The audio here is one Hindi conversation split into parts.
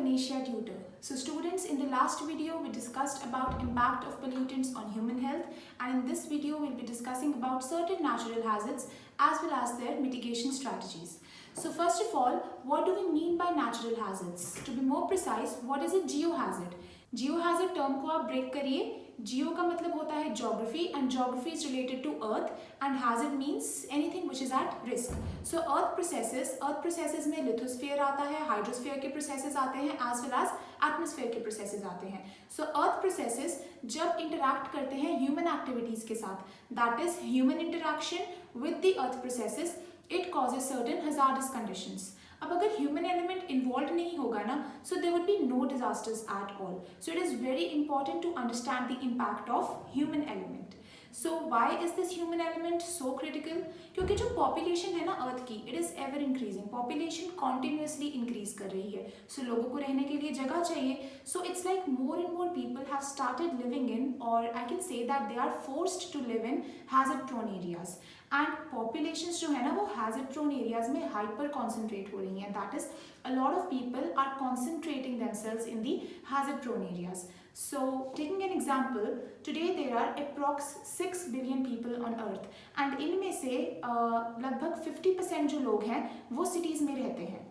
Ganesha Tutor. So students, in the last video we discussed about impact of pollutants on human health, and in this video we'll be discussing about certain natural hazards as well as their mitigation strategies. So first of all, what do we mean by natural hazards? To be more precise, what is a geohazard? Geohazard term को आप break करिए. Geo का मतलब होता है geography and geography is related to earth and hazard means anything which is at risk. So earth processes में lithosphere आता है, hydrosphere के processes आते हैं as well as atmosphere के processes आते हैं. So earth processes जब interact करते हैं human activities के साथ, that is human interaction with the earth processes, it causes certain hazardous conditions. अब अगर ह्यूमन एलिमेंट इन्वॉल्व नहीं होगा ना, so there would be no disasters at all. So it is very important to understand the impact of human element. So why is this human element so critical? क्योंकि जो पॉपुलेशन है ना अर्थ की, it is ever increasing. Population continuously increase कर रही है. सो लोगों को रहने के लिए जगह चाहिए. So it's like more and more people have started living in, और I can say that they are forced to live in hazard prone areas. And populations जो है ना वो हैजर्ड प्रोन एरियाज में हाइपर कॉन्सेंट्रेट हो रही हैं. That is a lot of people are concentrating themselves in the hazard prone areas. So taking an example, today there are approx 6 billion people on earth and इनमें से लगभग 50% जो लोग हैं वो cities में रहते हैं.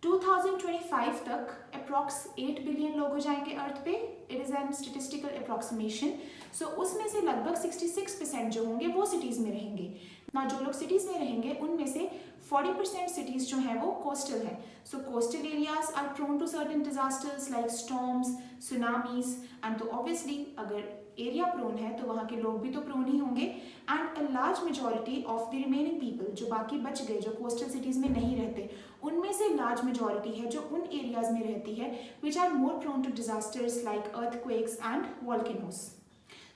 2025 तक अप्रॉक्स 8 बिलियन लोग हो जाएंगे अर्थ पे. It is an statistical approximation. So उसमें से लगभग 66% जो होंगे वो सिटीज़ में रहेंगे ना. जो लोग सिटीज़ में रहेंगे उनमें से 40% सिटीज़ जो हैं वो कोस्टल हैं. So coastal areas are prone to certain disasters like storms, tsunamis, and तो ऑब्वियसली अगर एरिया प्रोन है तो वहाँ के लोग भी तो प्रोन ही होंगे. And a large majority of the remaining people, जो बाकी बच गए जो कोस्टल सिटीज़ में नहीं रहते, उनमें से लार्ज मेजॉरिटी है जो उन एरियाज में रहती है which are more prone to disasters like earthquakes and volcanoes.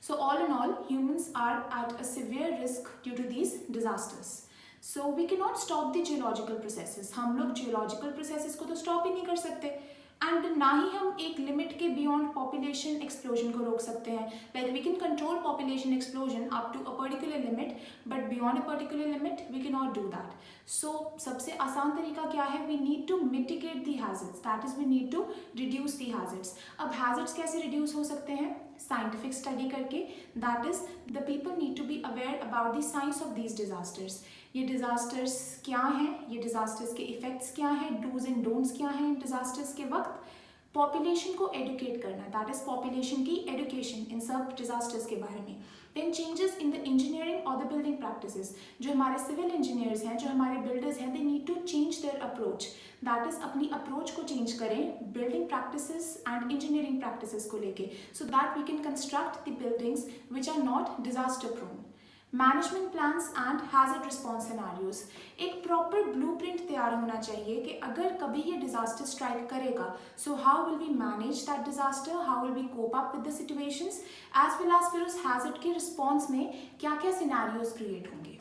So all in all, humans are at a severe risk due to these disasters. So we cannot stop the geological processes. हम लोग geological processes को तो stop ही नहीं कर सकते. एंड ना ही हम एक लिमिट के बियॉन्ड पॉपुलेशन एक्सप्लोजन को रोक सकते हैं. Like we can control population explosion up to a particular limit, but beyond a particular limit we can not do that. So सबसे आसान तरीका क्या है? We need to mitigate the hazards, that is we need to reduce the hazards. अब हैजर्ड्स कैसे रिड्यूस हो सकते हैं? साइंटिफिक स्टडी करके. That is the people need to be aware about the science of these disasters. ये डिजास्टर्स क्या हैं, ये डिजास्टर्स के इफेक्ट्स क्या हैं, डूज एंड डोंट्स क्या हैं डिजास्टर्स के वक्त. पॉपुलेशन को एडुकेट करना, दैट इज पॉपुलेशन की एडुकेशन इन सब डिजास्टर्स के बारे में. Then changes in the engineering और द बिल्डिंग प्रैक्टिसेस. जो हमारे सिविल इंजीनियर्स हैं, जो हमारे बिल्डर्स हैं, they need to change their approach. That is अपनी अप्रोच को चेंज करें building practices and engineering practices को लेके, so that we can construct the buildings which are not disaster prone. Management plans and hazard response scenarios. एक प्रॉपर ब्लूप्रिंट तैयार होना चाहिए कि अगर कभी ये डिजास्टर स्ट्राइक करेगा, so how will we manage that disaster, how will we cope up with the situations, as well as फिर उस हैजर्ड के रिस्पॉन्स में क्या क्या सिनेरियोज क्रिएट होंगे.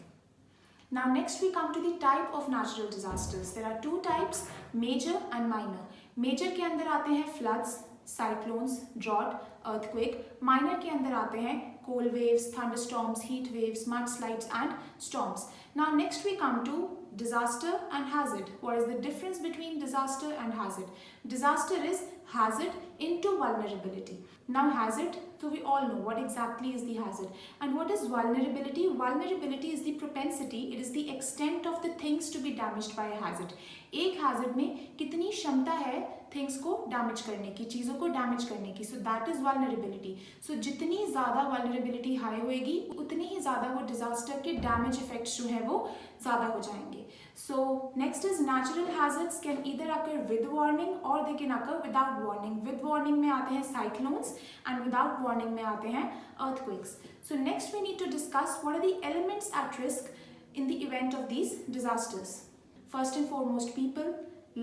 Now next we come to the type of natural disasters. There are two types, major and minor. Major के अंदर आते हैं floods, cyclones, drought, earthquake. Minor के अंदर आते हैं cold waves, thunderstorms, heat waves, mudslides and storms. Now next we come to disaster and hazard. What is the difference between disaster and hazard? Disaster is hazard into vulnerability. Now hazard, so we all know what exactly is the hazard. And what is vulnerability? Vulnerability is the propensity, it is the extent of the things to be damaged by a hazard. एक hazard में कितनी क्षमता है things को damage करने की, चीज़ों को damage करने की. So that is vulnerability. So जितनी ज़्यादा vulnerability high होएगी, उतनी ही ज़्यादा वो disaster के damage effects जो है वो ज़्यादा हो जाएंगे. So next is natural hazards can either occur with warning or they can occur without warning. With warning में आते हैं cyclones and without warning में आते हैं earthquakes. So next we need to discuss what are the elements at risk in the event of these disasters. First and foremost, people,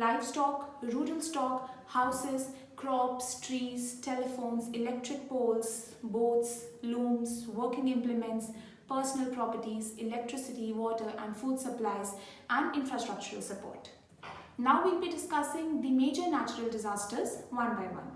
livestock, rural stock, houses, crops, trees, telephones, electric poles, boats, looms, working implements, personal properties, electricity, water and food supplies, and infrastructural support. Now we'll be discussing the major natural disasters one by one.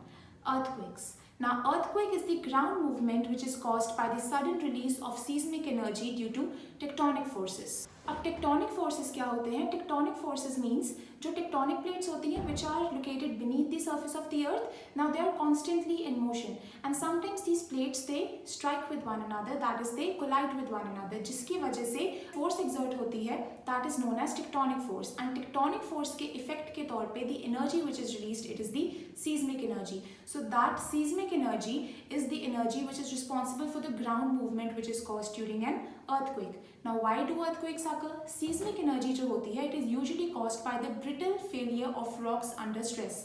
Earthquakes. Now, earthquake is the ground movement which is caused by the sudden release of seismic energy due to tectonic forces. अब टेक्टोनिक फोर्सेस क्या होते हैं? टेक्टोनिक फोर्सेस मीन्स जो टेक्टोनिक प्लेट्स होती हैं which are located beneath the surface of the earth, now they are constantly in motion and sometimes these plates they strike with one another, that is they collide with one another, जिसकी वजह से फोर्स एक्सर्ट होती है, that is known as tectonic force. And tectonic force के इफेक्ट के तौर पे the energy which is released, it is the seismic energy. So that seismic energy is the energy which is responsible for the ground movement which is caused during an earthquake. Now why do earthquakes occur? Seismic energy जो होती है, it is usually caused by the brittle failure of rocks under stress.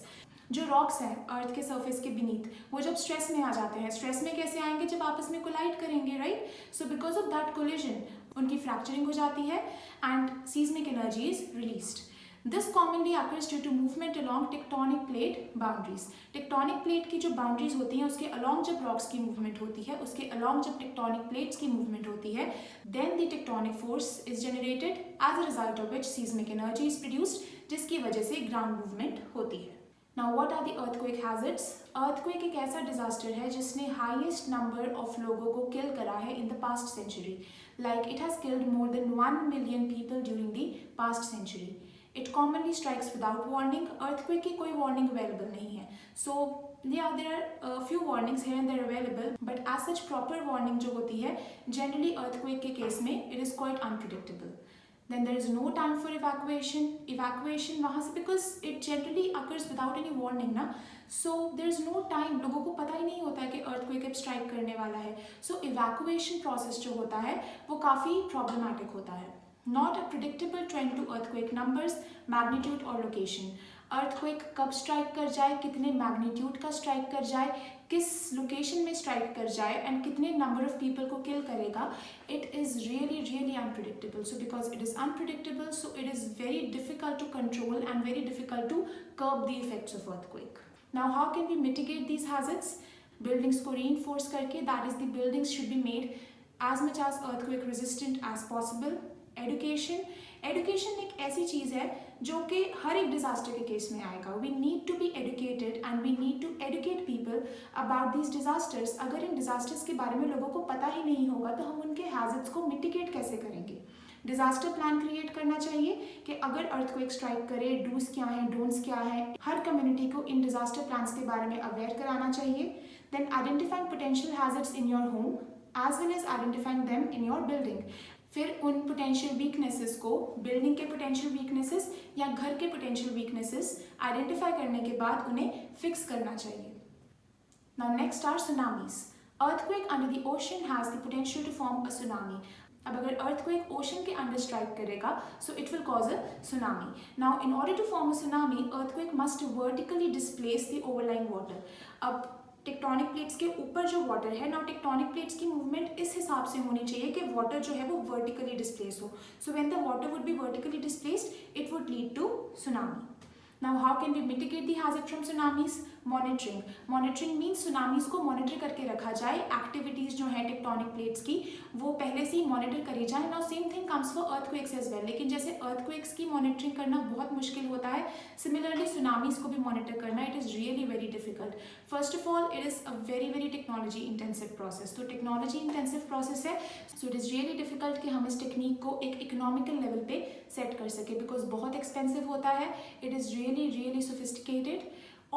जो रॉक्स हैं अर्थ के सरफेस के बीनीथ, वो जब स्ट्रेस में आ जाते हैं, स्ट्रेस में कैसे आएंगे? जब आपस में कोलाइड करेंगे, right? So because of that collision उनकी फ्रैक्चरिंग हो जाती है and seismic energy is released. This commonly occurs due to movement along tectonic plate boundaries. Tectonic plate की जो boundaries होती हैं उसके along जब rocks की movement होती है, उसके along जब tectonic plates की movement होती है, then the tectonic force is generated as a result of which seismic energy is produced, जिसकी वजह से ground movement होती है. Now what are the earthquake hazards? Earthquake एक ऐसा disaster है जिसने highest number of लोगों को kill करा है in the past century. Like it has killed more than 1 million people during the past century. It commonly strikes without warning. Earthquake की कोई warning available नहीं है. So yeah, there are a few warnings here and there available, but as such proper warning जो होती है generally earthquake के case में it is quite unpredictable. Then there is no time for evacuation. Evacuation वहाँ से because it generally occurs without any warning ना, so there is no time. लोगों को पता ही नहीं होता है कि earthquake अब strike करने वाला है. So evacuation process जो होता है वो काफ़ी problematic होता है. Not a predictable trend to earthquake numbers, magnitude or location. Earthquake कब strike कर जाए, कितने magnitude का strike कर जाए, किस location में strike कर जाए and कितने number of people को kill करेगा, it is really unpredictable. So because it is unpredictable, so it is very difficult to control and very difficult to curb the effects of earthquake. Now how can we mitigate these hazards? Buildings को reinforce करके, that is the buildings should be made as much as earthquake resistant as possible. Education एक ऐसी चीज़ है जो कि हर एक डिज़ास्टर के केस में आएगा. We need to be educated and we need to educate people about these disasters. अगर इन डिज़ास्टर्स के बारे में लोगों को पता ही नहीं होगा तो हम उनके हैज़र्ड्स को मिटिगेट कैसे करेंगे? डिज़ास्टर प्लान क्रिएट करना चाहिए कि अगर अर्थक्वेक स्ट्राइक करे, डूज क्या हैं, डोंट्स क्या हैं. हर कम्युनिटी को इन डिज़ास्टर प्लान्स के बारे में अवेयर कराना चाहिए. Then identifying potential hazards in your home as well as identifying them in your building. फिर उन पोटेंशियल वीकनेसेस को, बिल्डिंग के पोटेंशियल वीकनेसेस या घर के पोटेंशियल वीकनेसेस आइडेंटिफाई करने के बाद उन्हें फिक्स करना चाहिए. Now next are tsunamis. Earthquake under the ocean has the potential to form a tsunami. अब अगर अर्थक्वेक ओशन के अंडर स्ट्राइक करेगा so it will cause a tsunami. Now in order to form a tsunami earthquake must vertically displace the overlying water. अब टेक्टोनिक प्लेट्स के ऊपर जो वाटर है, नाउ टेक्टोनिक प्लेट्स की मूवमेंट इस हिसाब से होनी चाहिए कि वाटर जो है वो वर्टिकली डिस्प्लेस हो. So when the water would be vertically displaced it would lead to tsunami. Now how can we mitigate the hazard from tsunamis? Monitoring. Monitoring means tsunamis को monitor करके रखा जाए. Activities जो है टेक्टोनिक प्लेट्स की वो पहले से ही मॉनिटर करी जाए. Now same thing comes for earthquakes as well. लेकिन जैसे earthquakes की मॉनिटरिंग करना बहुत मुश्किल होता है, similarly tsunamis को भी मॉनिटर करना it is really very difficult. First of all, it is a very technology intensive process. तो टेक्नोलॉजी इंटेंसिव प्रोसेस है, so it is really difficult कि हम इस टेक्निक को एक इकोनॉमिकल लेवल पे सेट कर सके बिकॉज बहुत एक्सपेंसिव होता है. It is really sophisticated.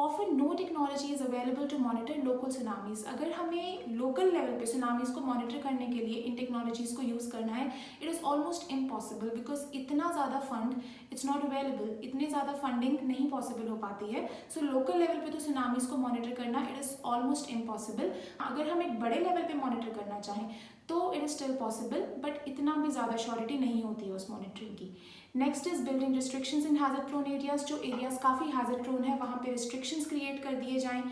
Often no technology is available to monitor local tsunamis. अगर हमें लोकल लेवल पे सुनामीज को मॉनिटर करने के लिए इन टेक्नोलॉजीज को यूज़ करना है it is almost impossible because इतना ज़्यादा फंड इट्स नॉट अवेलेबल. इतनी ज़्यादा फंडिंग नहीं पॉसिबल हो पाती है. सो लोकल लेवल पे तो सुनामीज को मॉनिटर करना इट इज़ ऑलमोस्ट इम्पॉसिबल. अगर हम एक बड़े लेवल पे मॉनिटर करना चाहें तो it is still possible but इतना भी ज़्यादा श्योरिटी नहीं होती है उस मॉनिटरिंग की. Next is building restrictions in hazard prone areas. जो एरियाज काफ़ी हैजर्ड प्रोन है वहाँ पे रिस्ट्रिक्शंस क्रिएट कर दिए जाएं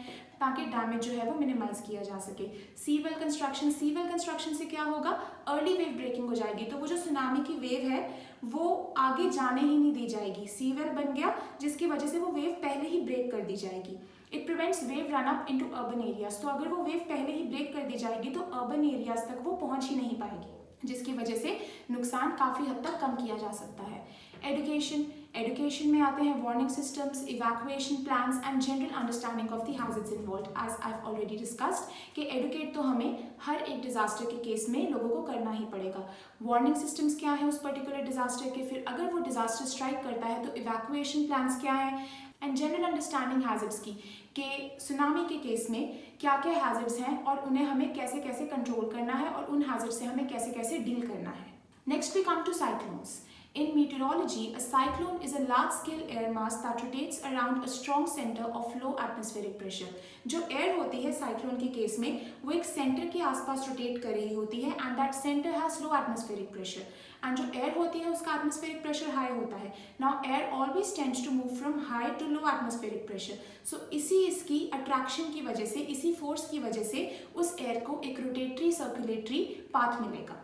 ताकि डैमेज जो है वो मिनिमाइज किया जा सके. Sewell construction. सीवेल कंस्ट्रक्शन से क्या होगा, अर्ली वेव ब्रेकिंग हो जाएगी तो वो जो सुनामी की वेव है वो आगे जाने ही नहीं दी जाएगी. सीवेल बन गया जिसकी वजह से वो वेव पहले ही ब्रेक कर दी जाएगी. It prevents wave run up into urban areas. तो अगर वो वेव पहले ही ब्रेक कर दी जाएगी तो अर्बन एरियाज तक वो पहुंच ही नहीं पाएगी जिसकी वजह से नुकसान काफ़ी हद तक कम किया जा सकता है. एजुकेशन. एजुकेशन में आते हैं warning systems, evacuation plans and general understanding of the hazards involved. As I have already discussed कि एडुकेट तो हमें हर एक डिजास्टर के केस में लोगों को करना ही पड़ेगा। वार्निंग सिस्टम्स क्या है उस पर्टिकुलर डिजास्टर के, फिर अगर वो डिजास्टर स्ट्राइक करता है तो इवैक्यूएशन प्लान्स क्या है, एंड जनरल अंडरस्टैंडिंग हैजर्ड्स की कि सुनामी के केस में क्या क्या हैजर्ड्स हैं और उन्हें हमें कैसे कैसे कंट्रोल करना है और उन हैजर्ड्स से हमें कैसे कैसे डील करना है। Next we come to cyclones. In meteorology, a cyclone is a large-scale air mass that rotates around a strong center of low atmospheric pressure. जो एयर होती है साइक्लोन के केस में वो एक सेंटर के आसपास रोटेट कर रही होती है and that centre has low atmospheric pressure, and जो एयर होती है उसका एटमॉस्फेरिक प्रेशर हाई होता है। Now air always tends to move from high to low atmospheric pressure, so इसकी अट्रैक्शन की वजह से, इसी फोर्स की वजह से उस एयर को एक रोटेटरी सर्कुलेटरी पाथ मिलेगा।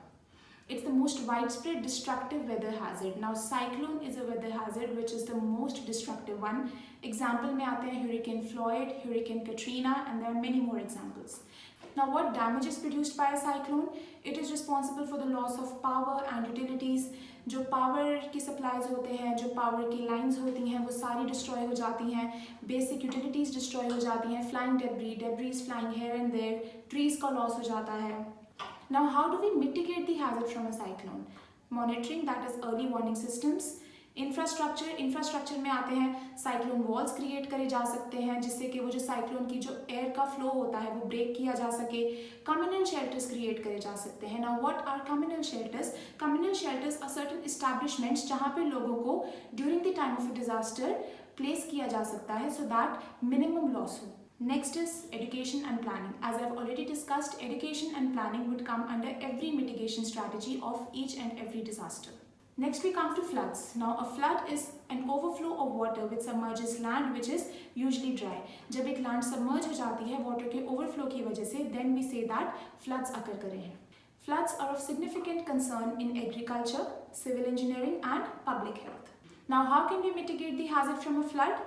It's the most widespread destructive weather hazard. Now, cyclone is a weather hazard which is the most destructive one. Example में आते हैं Hurricane Floyd, Hurricane Katrina, and there are many more examples. Now, what damage is produced by a cyclone? It is responsible for the loss of power and utilities. जो पावर की सप्लाईज होते हैं, जो पावर की लाइंस होती हैं, वो सारी डिस्ट्रॉय हो जाती हैं, बेसिक यूटिलिटीज़ डिस्ट्रॉय हो जाती हैं, flying debris flying here and there, trees का लॉस हो जाता है। Now, how do we mitigate the hazard from a cyclone? Monitoring, that is early warning systems. Infrastructure में आते हैं साइक्लोन वॉल्स क्रिएट करे जा सकते हैं जिससे कि वो जो साइक्लोन की जो एयर का फ्लो होता है वो ब्रेक किया जा सके। कम्युनल शेल्टर्स क्रिएट करे जा सकते हैं। Now what are communal shelters? Communal shelters are certain establishments जहाँ पे लोगों को during the time of a disaster place किया जा सकता है सो दैट मिनिमम लॉस हो। Next is education and planning. As I've already discussed, education and planning would come under every mitigation strategy of each and every disaster. Next we come to floods. Now a flood is an overflow of water which submerges land which is usually dry. जब एक land submerge हो जाती है water के overflow की वजह से then we say that floods occur करे हैं. Floods are of significant concern in agriculture, civil engineering and public health. Now how can we mitigate the hazard from a flood?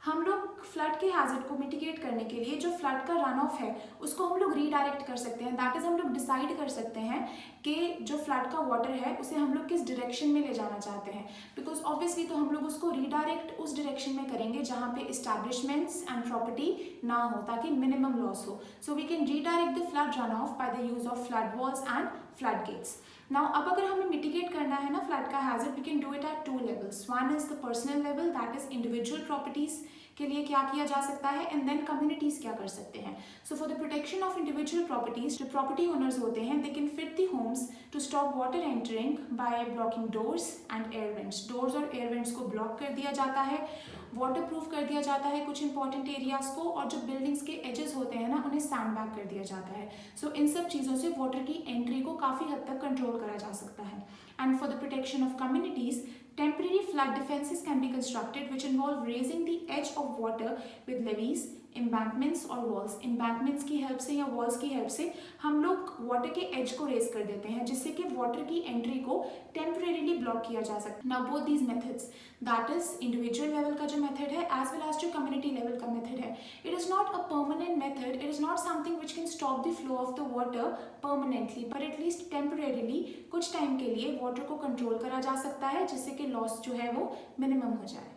हम लोग फ्लड के हैजर्ड को मिटिगेट करने के लिए जो फ्लड का रन ऑफ है उसको हम लोग रीडायरेक्ट कर सकते हैं। दैट इज हम लोग डिसाइड कर सकते हैं कि जो फ्लड का वाटर है उसे हम लोग किस डायरेक्शन में ले जाना चाहते हैं, बिकॉज ऑब्वियसली तो हम लोग उसको रीडायरेक्ट उस डायरेक्शन में करेंगे जहाँ पे इस्टेब्लिशमेंट्स एंड प्रॉपर्टी ना हो ताकि मिनिमम लॉस हो। So we can redirect the flood run off by the use of flood walls and flood gates. Now अब अगर हमें मिटिगेट करना है ना फ्लड का hazard, we can do it at 2 levels. One is the personal level, that is individual properties के लिए क्या किया जा सकता है, एंड देन कम्युनिटीज क्या कर सकते हैं। So for the protection of individual properties, जो प्रॉपर्टी ओनर्स होते हैं they can fit the homes to stop water entering by blocking doors and air vents. Doors और एयर वेंट्स को ब्लॉक कर दिया जाता है, वाटर प्रूफ कर दिया जाता है कुछ इंपॉर्टेंट एरियाज को, और जो बिल्डिंग्स के एजेस होते हैं ना उन्हें सैंड बैग कर दिया जाता है। सो इन सब चीज़ों से वाटर की एंट्री को काफ़ी हद तक कंट्रोल करा जा सकता है। And for the protection of communities, temporary flood defenses can be constructed which involve raising the edge of water with levees, embankments और walls. embankments की हेल्प से या walls की हेल्प से हम लोग वाटर के एज को रेज कर देते हैं जिससे कि वाटर की एंट्री को टेम्परेरीली ब्लॉक किया जा सकता है। Now both these methods, that is individual level का जो मेथड है एज वेल एज जो कम्युनिटी लेवल का मेथड है, it is not a permanent method, it is not something which can stop the flow of the water permanently, but at least temporarily कुछ टाइम के लिए वाटर को कंट्रोल करा जा सकता है जिससे कि लॉस जो है वो मिनिमम हो जाए।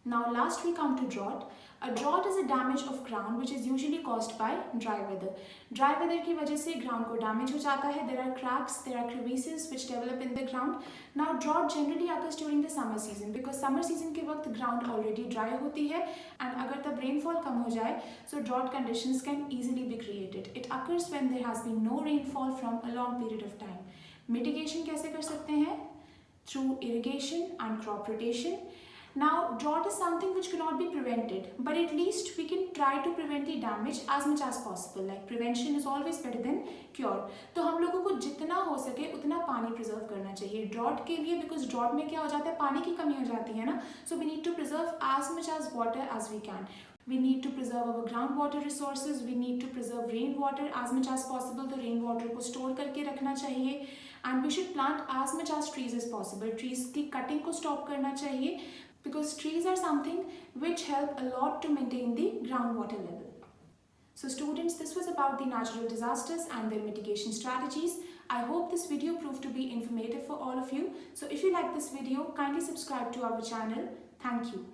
Now last we come to drought. A drought is a damage of ground which is usually caused by dry weather. Dry weather की वजह से ground को damage हो जाता है. There are cracks, there are crevices which develop in the ground. Now drought generally occurs during the summer season because summer season के वक्त ground already dry होती है and अगर तब rainfall कम हो जाए so drought conditions can easily be created. It occurs when there has been no rainfall from a long period of time. Mitigation कैसे कर सकते हैं? Through irrigation and crop rotation. Now, drought is something which cannot be prevented, but at least we can try to prevent the damage as much as possible. Like prevention is always better than cure. तो हम लोगों को जितना हो सके उतना पानी प्रिजर्व करना चाहिए drought के लिए, because drought में क्या हो जाता है, पानी की कमी हो जाती है ना, so we need to preserve as much as water as we can. We need to preserve our groundwater resources. We need to preserve rainwater as much as possible. तो rainwater को store करके रखना चाहिए, and we should plant as much as trees as possible. Trees की cutting को stop करना चाहिए, because trees are something which help a lot to maintain the groundwater level. So students, this was about the natural disasters and their mitigation strategies. I hope this video proved to be informative for all of you. So if you like this video, kindly subscribe to our channel. Thank you.